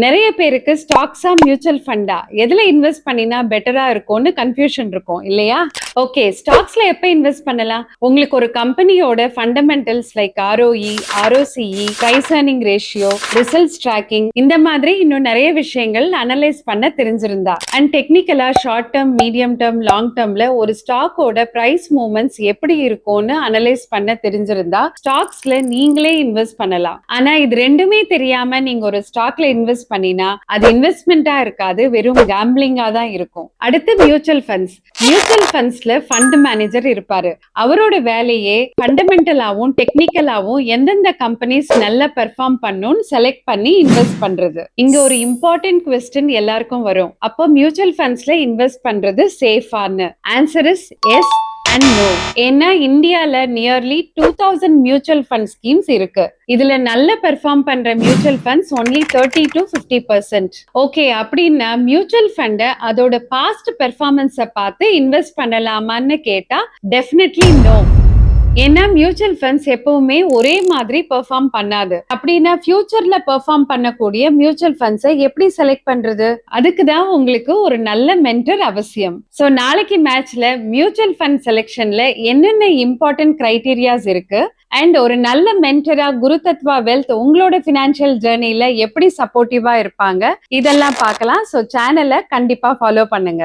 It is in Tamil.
நிறைய பேருக்கு ஸ்டாக்ஸா மியூச்சுவல் ஃபண்டா எதுல இன்வெஸ்ட் பண்ணினா பெட்டரா இருக்கும்னு கன்ஃபியூஷன் இருக்கும் இல்லையா? ஓகே, ஸ்டாக்ஸ்ல எப்ப இன்வெஸ்ட் பண்ணலாம்? உங்களுக்கு ஒரு கம்பெனியோட fundamentals like ROE, ROCE, price earning ratio, results tracking இந்த மாதிரி இன்னும் நிறைய விஷயங்கள் அனலைஸ் பண்ண தெரிஞ்சிருந்தா அண்ட் டெக்னிக்கலா short term, medium term, long டேர்ம்ல ஒரு ஸ்டாக்கோட பிரைஸ் மூவ்மெண்ட்ஸ் எப்படி இருக்கும்னு அனலைஸ் பண்ண தெரிஞ்சிருந்தா ஸ்டாக்ஸ்ல நீங்களே இன்வெஸ்ட் பண்ணலாம். ஆனா இது ரெண்டுமே தெரியாம நீங்க ஒரு ஸ்டாக்ல இன்வெஸ்ட் பண்ணினா அது இன்வெஸ்ட்மெண்டா இருக்காது, வெறும் கேம்பிளிங்கா தான் இருக்கும். அடுத்து மியூச்சுவல் ஃபண்ட்ஸ். மியூச்சுவல் ஃபண்ட்ஸ்ல ஃபண்ட் மேனேஜர் இருப்பாரு. அவரோட வேலையே ஃபண்டமெண்டலாவும் டெக்னிக்கலாவும் எந்தெந்த கம்பெனிஸ் நல்லா பெர்ஃபார்ம் பண்ணும்னு செலக்ட் பண்ணி இன்வெஸ்ட் பண்றது. இங்க ஒரு இம்பார்ட்டன்ட் கொஸ்டின் எல்லாருக்கும் வரும். அப்போ மியூச்சுவல் ஃபண்ட்ஸ்ல இன்வெஸ்ட் பண்றது சேஃபான்னு? Answer is yes and no. ஏன்னா இந்தியால நியர்லி 2000 மியூச்சுவல் ஃபண்ட் ஸ்கீம்ஸ் இருக்கு. இதுல நல்ல பெர்ஃபார்ம் பண்ற mutual funds only 30 to 50%. Okay, அப்படின்னா மியூச்சுவல் ஃபண்டை அதோட பாஸ்ட் பெர்ஃபார்மன்ஸை பார்த்து இன்வெஸ்ட் பண்ணலாமான்னு கேட்டா டெஃபினெட்லி நோ. ஏன்னா மியூச்சுவல் ஃபண்ட்ஸ் எப்பவுமே ஒரே மாதிரி பெர்ஃபார்ம் பண்ணாது. அப்படின்னா ஃபியூச்சர்ல பெர்ஃபார்ம் பண்ணக்கூடிய மியூச்சுவல் ஃபண்ட்ஸை எப்படி செலக்ட் பண்றது? அதுக்கு தான் உங்களுக்கு ஒரு நல்ல மென்டர் அவசியம். ஸோ நாளைக்கு மேட்ச்ல மியூச்சுவல் ஃபண்ட் செலெக்ஷன்ல என்னென்ன இம்பார்ட்டன்ட் கிரைட்டீரியாஸ் இருக்கு அண்ட் ஒரு நல்ல மென்டரா குருதத்வா வெல்த் உங்களோட ஃபினான்ஷியல் ஜேர்னில எப்படி சப்போர்ட்டிவா இருப்பாங்க, இதெல்லாம் பார்க்கலாம். ஸோ சேனலை கண்டிப்பா ஃபாலோ பண்ணுங்க.